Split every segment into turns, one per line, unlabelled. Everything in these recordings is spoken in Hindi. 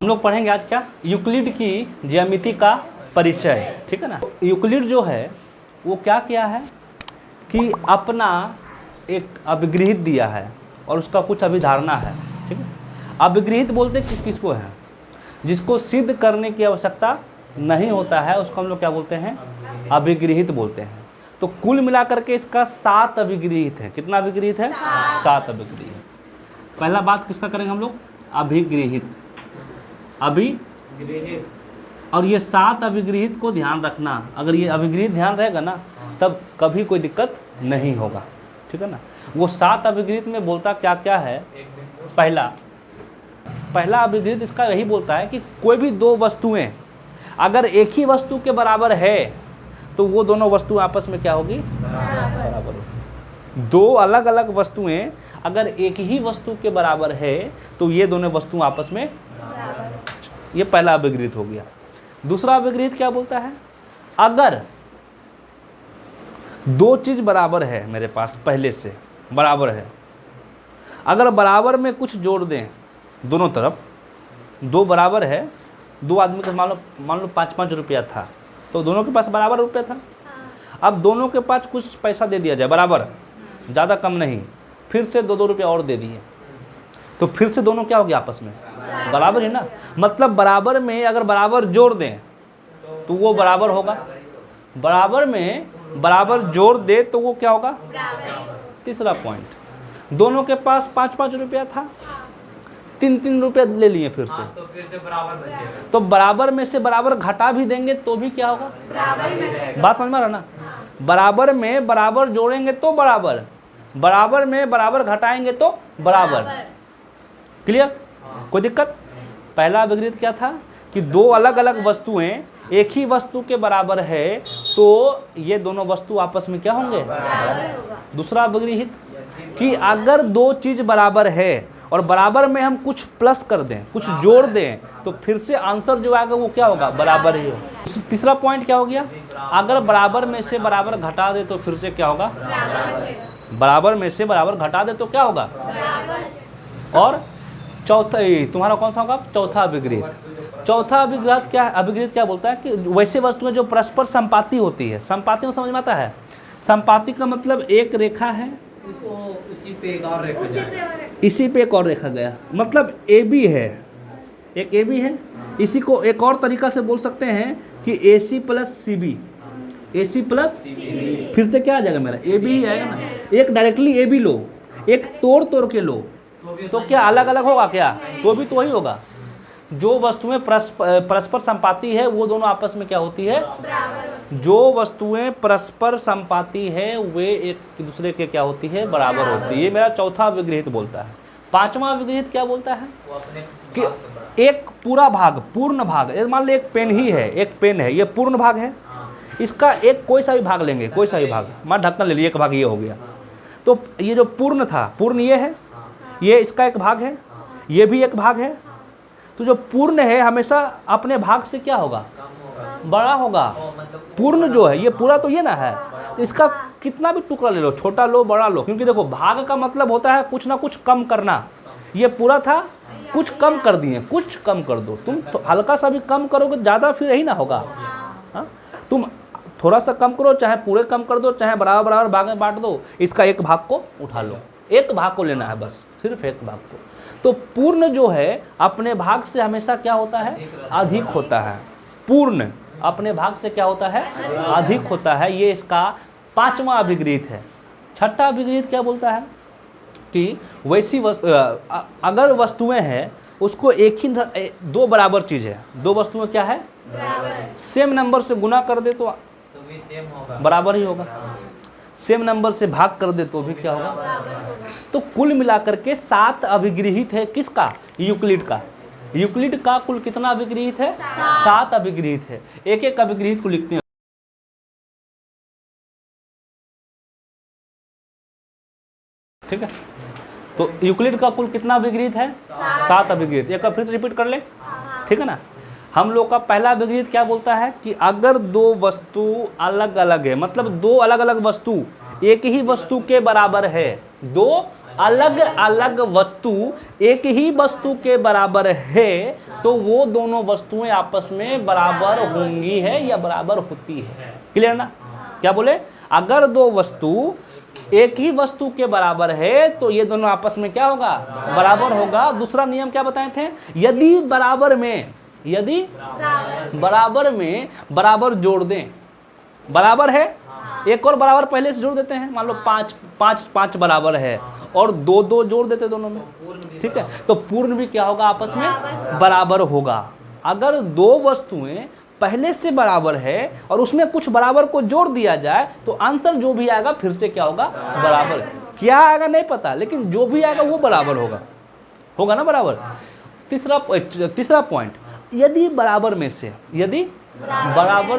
हम लोग पढ़ेंगे आज क्या, यूक्लिड की ज्यामिति का परिचय। ठीक है ना। यूक्लिड जो है वो क्या किया है कि अपना एक अभिगृहित दिया है और उसका कुछ अभिधारणा है। ठीक है। अभिगृहित बोलते किसको है, जिसको सिद्ध करने की आवश्यकता नहीं होता है, उसको हम लोग क्या बोलते हैं, अभिगृहित बोलते हैं। तो कुल मिलाकर के इसका 7 अभिगृहित है। कितना अभिगृहित है? 7 अभिगृहित। पहला बात किसका करेंगे हम लोग, अभिगृहित। अभिगृहित। और ये 7 अभिगृहित को ध्यान रखना, अगर ये अभिगृहित ध्यान रहेगा ना तब कभी कोई दिक्कत नहीं होगा। ठीक है ना। वो 7 अभिगृहित में बोलता क्या क्या है। पहला अभिगृहित इसका यही बोलता है कि कोई भी दो वस्तुएं अगर एक ही वस्तु के बराबर है तो वो दोनों वस्तु आपस में क्या होगी, बराबर होगी। दो अलग अलग वस्तुएं अगर एक ही वस्तु के बराबर है तो ये दोनों वस्तु आपस में, ये पहला अभिगृहित हो गया। दूसरा अभिगृहित क्या बोलता है, अगर दो चीज बराबर है, मेरे पास पहले से बराबर है, अगर बराबर में कुछ जोड़ दें दोनों तरफ, दो बराबर है, दो आदमी का मान लो 5-5 रुपया था तो दोनों के पास बराबर रुपया था। अब दोनों के पास कुछ पैसा दे दिया जाए बराबर, ज़्यादा कम नहीं, फिर से 2-2 रुपया और दे दिए तो फिर से दोनों क्या हो गया, आपस में बराबर है ना। मतलब बराबर में अगर बराबर जोड़ दें तो वो बराबर होगा, बराबर में बराबर जोड़ दे तो वो क्या होगा। तीसरा पॉइंट, दोनों के पास 5-5 रुपया था, 3-3 रुपया ले लिए फिर से,
तो फिर से बराबर बचेगा।
तो बराबर में से बराबर घटा भी देंगे तो भी क्या होगा, बात समझ में आ रहा ना। बराबर में बराबर जोड़ेंगे तो बराबर, बराबर में बराबर घटाएंगे तो बराबर। क्लियर, कोई दिक्कत। पहला अभिगृहित क्या था कि दो अलग अलग वस्तुएं एक ही वस्तु के बराबर है तो ये दोनों वस्तु आपस में क्या होंगे, दूसरा अभिगृहित कि अगर दो चीज बराबर है और बराबर में हम कुछ प्लस कर दें, कुछ जोड़ दें तो फिर से आंसर जो आएगा वो क्या होगा, बराबर ही होगा। तीसरा पॉइंट क्या हो गया, अगर बराबर में से बराबर घटा दे तो फिर से क्या होगा, बराबर में से बराबर घटा दे तो क्या होगा। और चौथा तुम्हारा कौन सा होगा, चौथा अभिगृहित। चौथा अभिगृहित क्या है, अभिगृहित क्या बोलता है कि वैसे वस्तुएं जो परस्पर संपाती होती है, संपाती में समझ में आता है, संपाती का मतलब एक रेखा है,
इसी पे एक और रेखा जाएगा,
इसी पे एक और रेखा गया, मतलब ए बी है, एक ए बी है। इसी को एक और तरीका से बोल सकते हैं कि ए सी प्लस सी बी, ए सी प्लस फिर से क्या आ जाएगा मेरा, ए बी आएगा ना। एक डायरेक्टली ए बी लो, एक तोड़ तोड़ के लो तो क्या अलग अलग होगा क्या, तो भी तो वही होगा। जो वस्तुएं परस्पर संपाती है वो दोनों आपस में क्या होती है, जो वस्तुएं परस्पर संपाती है वे एक दूसरे के क्या होती है, बराबर होती है। ये मेरा चौथा अभिगृहित बोलता है। पांचवा अभिगृहित क्या बोलता है कि एक पूरा भाग, पूर्ण भाग, मान लो एक पेन ही है, एक पेन है, ये पूर्ण भाग है, इसका एक कोई सा भी भाग लेंगे, कोई सा भी भाग, मान ढक्कन ले लिए, एक भाग ये हो गया, तो ये जो पूर्ण था, पूर्ण ये है, ये इसका एक भाग है, ये भी एक भाग है, तो जो पूर्ण है हमेशा अपने भाग से क्या होगा, बड़ा होगा। पूर्ण जो है ये पूरा तो ये ना है, तो इसका कितना भी टुकड़ा ले लो, छोटा लो बड़ा लो, क्योंकि देखो भाग का मतलब होता है कुछ ना कुछ कम करना। ये पूरा था, कुछ कम कर दिए, कुछ कम कर दो, तुम तो हल्का सा भी कम करोगे ज़्यादा फिर यही ना होगा। हाँ, तुम थोड़ा सा कम करो, चाहे पूरे कम कर दो, चाहे बराबर बराबर भाग में बांट दो, इसका एक भाग को उठा लो, एक भाग को लेना है बस, सिर्फ एक भाग को। तो पूर्ण जो है अपने भाग से हमेशा क्या होता है, अधिक होता है। पूर्ण अपने भाग से क्या होता है, अधिक होता है। ये इसका पांचवा अभिगृहित है। छठा अभिगृहित क्या बोलता है कि वैसी अगर वस्तुएं हैं उसको एक ही दो बराबर चीज है, दो वस्तुएं क्या है, सेम नंबर से गुना कर दे तो
भी सेम होगा,
बराबर ही होगा, सेम नंबर से भाग कर दे तो भी क्या होगा। तो कुल मिलाकर के 7 अभिगृहित है किसका, यूक्लिड का। यूक्लिड का कुल कितना अभिगृहित है, 7 अभिगृहित है। एक एक अभिगृहित को लिखते हैं। ठीक है, तो यूक्लिड का कुल कितना अभिगृहित है, 7 अभिगृहित। एक फिर से रिपीट कर ले, ठीक है ना। हम लोग का पहला अभिगृहित क्या बोलता है कि अगर दो वस्तु अलग अलग है, मतलब दो अलग अलग वस्तु एक ही वस्तु के बराबर है, दो अलग अलग वस्तु एक ही वस्तु के बराबर है तो वो दोनों वस्तुएं आपस में बराबर होंगी है या बराबर होती है। क्लियर ना? क्या बोले? अगर दो वस्तु एक ही वस्तु के बराबर है तो ये दोनों आपस में क्या होगा? बराबर होगा। दूसरा नियम क्या बताए थे? यदि बराबर में बराबर जोड़ दें, बराबर है, एक और बराबर पहले से जोड़ देते हैं, मान लो 5 बराबर है और 2 जोड़ देते दोनों में, ठीक है, तो पूर्ण भी क्या होगा? आपस में बराबर होगा। अगर दो वस्तुएं पहले से बराबर है और उसमें कुछ बराबर को जोड़ दिया जाए तो आंसर जो भी आएगा फिर से क्या होगा? बराबर। क्या आएगा नहीं पता, लेकिन जो भी आएगा वो बराबर होगा ना? बराबर। तीसरा पॉइंट, यदि बराबर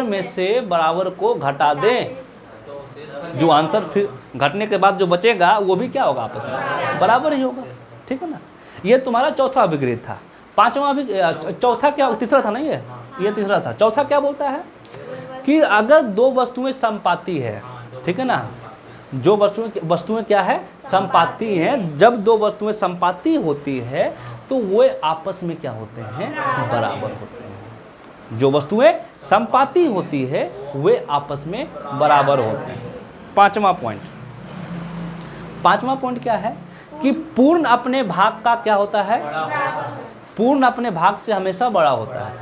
में से बराबर को घटा दें, जो आंसर फिर घटने के बाद जो बचेगा वो भी क्या होगा? आपस में बराबर ही होगा। ठीक है ना? ये तुम्हारा चौथा अभिग्रह था। चौथा क्या? तीसरा था नहीं, ये तीसरा था। चौथा क्या बोलता है कि अगर दो वस्तुएं समपाती है, ठीक है ना, जो वस्तुएं क्या है? समपाती हैं। जब दो वस्तुएं समपाती होती है तो वो आपस में क्या होते हैं? बराबर होते हैं। जो वस्तुएं समपाती होती है वे आपस में बराबर होते हैं। पांचवा पॉइंट क्या है कि पूर्ण अपने भाग का क्या होता है? पूर्ण अपने भाग से हमेशा बड़ा होता है।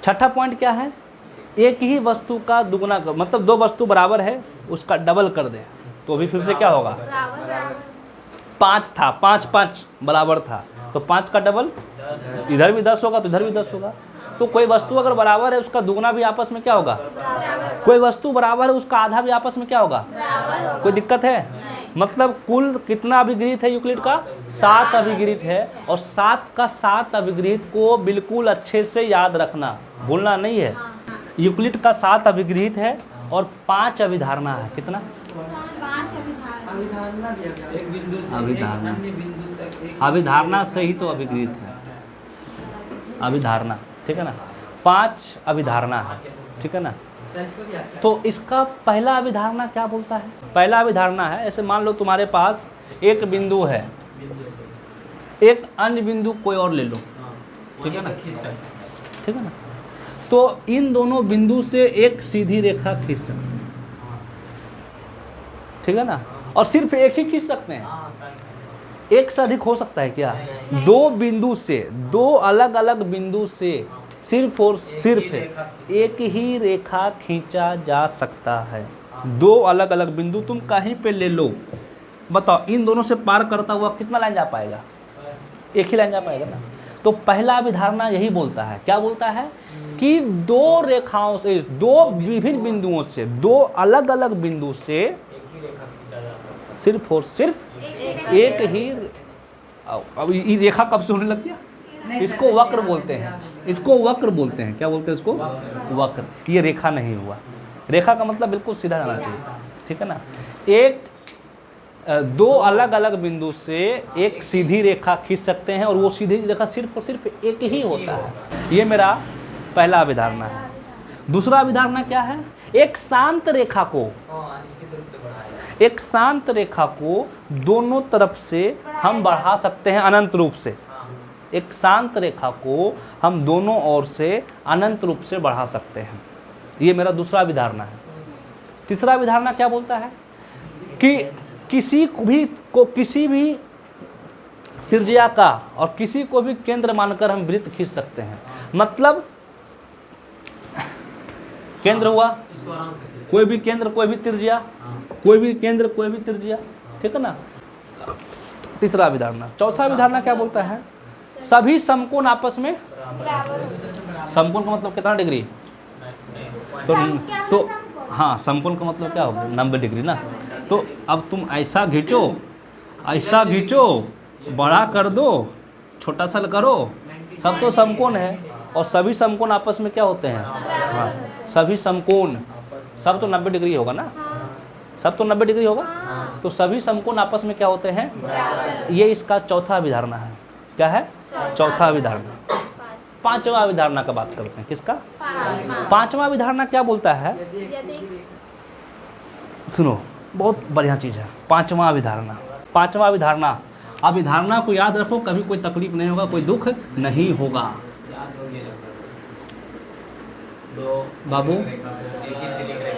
छठा पॉइंट क्या है? एक ही वस्तु का दुगुना, मतलब दो वस्तु बराबर है उसका डबल कर दें तो भी फिर से क्या होगा? 5 था, 5 बराबर था तो 5 का डबल, इधर भी 10 होगा तो इधर भी 10 होगा। तो कोई वस्तु अगर बराबर है उसका दुगना भी आपस में क्या होगा? कोई वस्तु बराबर है उसका आधा भी आपस में क्या होगा? कोई दिक्कत है? मतलब कुल कितना अभिगृहित है यूक्लिड का? 7 अभिगृहित है। और 7 का 7 अभिगृहित को बिल्कुल अच्छे से याद रखना, भूलना नहीं है। यूक्लिड का 7 अभिगृहित है और 5 अभिधारणा है। कितना? अभिधारणा से ही तो अभिगृहित है, अभिधारणा, ठीक है ना? 5 अभिधारणा है, ठीक है ना? तो इसका पहला अभिधारणा क्या बोलता है? पहला अभिधारणा है, ऐसे मान लो तुम्हारे पास एक बिंदु है, एक अन्य बिंदु कोई और ले लो, ठीक है ना? ठीक है ना? तो इन दोनों बिंदु से एक सीधी रेखा खींच सकते हैं, ठीक है ना? और सिर्फ एक ही खींच सकते हैं, एक से अधिक हो सकता है क्या? दो बिंदु से, दो अलग अलग बिंदु से सिर्फ और सिर्फ एक ही रेखा खींचा जा सकता है। दो अलग अलग बिंदु तुम कहीं पे ले लो, बताओ इन दोनों से पार करता हुआ कितना लाइन जा पाएगा? एक ही लाइन जा पाएगा ना? तो पहला अभिधारणा यही बोलता है, क्या बोलता है कि दो रेखाओं से, दो विभिन्न बिंदुओं से, दो अलग अलग बिंदु से सिर्फ और सिर्फ एक ही। अब ये रेखा कब से होने लग गया? इसको वक्र बोलते हैं, इसको वक्र बोलते हैं। क्या बोलते हैं इसको? वक्र। ये रेखा नहीं हुआ। रेखा का मतलब बिल्कुल सीधा जाना चाहिए, ठीक है ना? दो अलग अलग बिंदु से एक सीधी रेखा खींच सकते हैं और वो सीधी रेखा सिर्फ और सिर्फ एक ही होता है। ये मेरा पहला अभिधारणा है। दूसरा अभिधारणा क्या है? एक शांत रेखा को, एक शांत रेखा को दोनों तरफ से हम बढ़ा सकते हैं अनंत रूप से। एक शांत रेखा को हम दोनों ओर से अनंत रूप से बढ़ा सकते हैं। ये मेरा दूसरा अभिधारणा है। तीसरा अभिधारणा क्या बोलता है कि किसी भी त्रिज्या का और किसी को भी केंद्र मानकर हम वृत्त खींच सकते हैं। मतलब केंद्र हुआ, कोई भी केंद्र, कोई भी त्रिज्या, कोई भी केंद्र, कोई भी त्रिज्या, ठीक है ना? तीसरा अभिधारणा। चौथा अभिधारणा क्या बोलता है? सभी समकोण आपस में, समकोण का मतलब कितना डिग्री? तो हाँ, समकोण का मतलब क्या होगा? 90 डिग्री ना। तो अब तुम ऐसा खींचो, ऐसा खींचो, बड़ा कर दो, छोटा सा करो, सब तो समकोण है। और सभी समकोण आपस में क्या होते हैं? हाँ, सभी समकोण, सब तो 90 डिग्री होगा ना? सब तो 90 डिग्री होगा। तो सभी समकोण आपस में क्या होते हैं? ये इसका चौथा अभिधारणा है। क्या है? चौथा अभिधारणा। पांचवा अभिधारणा का बात करते हैं। किसका? पांचवा अभिधारणा क्या बोलता है? सुनो, बहुत बढ़िया चीज है पांचवा अभिधारणा। पांचवा अभिधारणा। अभिधारणा को याद रखो, कभी कोई तकलीफ नहीं होगा, कोई दुख नहीं होगा। बाबू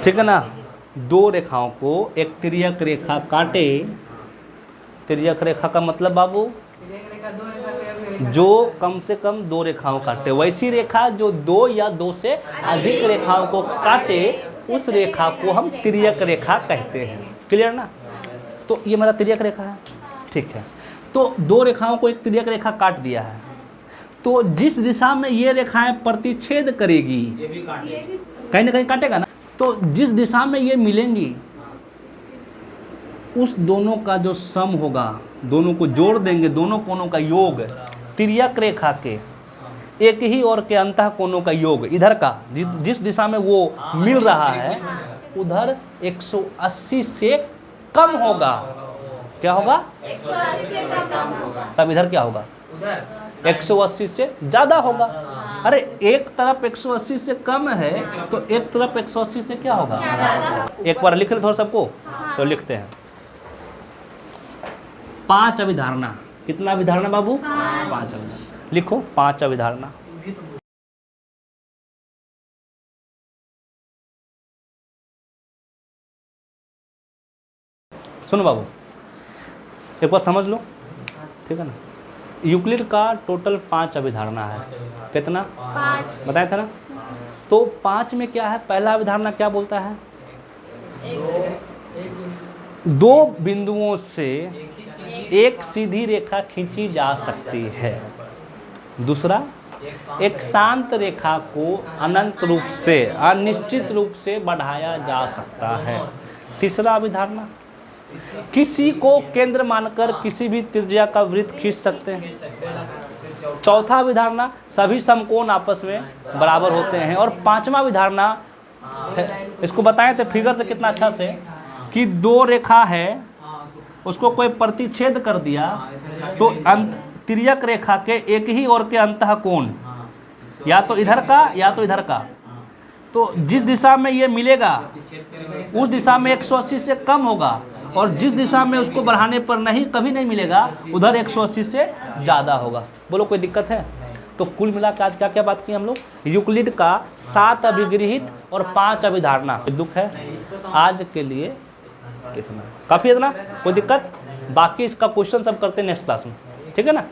ठीक है ना। दो रेखाओं को एक तिर्यक रेखा काटे, तिर्यक रेखा का मतलब बाबू जो कम से कम दो रेखाओं काटे, वैसी रेखा जो दो या दो से अधिक रेखाओं को काटे उस रेखा को हम तिर्यक रेखा कहते हैं। क्लियर ना। तो ये हमारा तिर्यक रेखा है, ठीक है। तो दो रेखाओं को एक तिर्यक रेखा काट दिया है, तो जिस दिशा में ये रेखाएं प्रतिच्छेद करेगी,
ये भी काटेगी,
कहीं ना कहीं काटेगा ना, तो जिस दिशा में ये मिलेंगी उस दोनों का जो सम होगा, दोनों को जोड़ देंगे, दोनों कोणों का योग, तिर्यक रेखा के एक ही ओर के अंतः कोणों का योग, इधर का जिस दिशा में वो मिल रहा है उधर 180 से कम होगा। क्या होगा?
180 से कम होगा।
तब इधर क्या होगा?
उधर
180 से ज़्यादा होगा। अरे एक तरफ 180 से कम है तो एक तरफ 180 से क्या होगा? एक बार लिख ले थोड़ा सबको, तो लिखते हैं। 5 अभिधारणा। कितना अभिधारणा बाबू? 5 अभिधारणा। लिखो 5 अभिधारणा। सुनो बाबू, एक बार समझ लो, ठीक है ना। यूक्लिड का टोटल 5 अभिधारणा है। कितना?
5।
बताया था ना। तो 5 में क्या है? पहला अभिधारणा क्या बोलता है? दो बिंदुओं से एक सीधी रेखा खींची जा सकती है। दूसरा, एक शांत रेखा को अनंत रूप से, अनिश्चित रूप से बढ़ाया जा सकता है। तीसरा अभिधारणा, किसी को केंद्र मानकर किसी भी त्रिज्या का वृत्त खींच सकते हैं। चौथा अभिधारणा, सभी समकोण आपस में बराबर होते हैं। और 5वां अभिधारणा, इसको बताएं थे फिगर से कितना अच्छा से, कि दो रेखा है उसको कोई प्रतिच्छेद कर दिया तो तिर्यक रेखा के एक ही ओर के अंतः कोण, या तो इधर का या तो इधर का, तो जिस दिशा में ये मिलेगा उस दिशा में 180 से कम होगा, और जिस दिशा में उसको बढ़ाने पर नहीं, कभी नहीं मिलेगा, उधर 180 से ज़्यादा होगा। बोलो कोई दिक्कत है? तो कुल मिलाकर आज क्या क्या बात की हम लोग? यूक्लिड का 7 अभिगृहित और 5 अभिधारणा। दुख है आज के लिए इतना काफ़ी है। इतना कोई दिक्कत? बाकी इसका क्वेश्चन सब करते हैं नेक्स्ट क्लास में, ठीक है ना।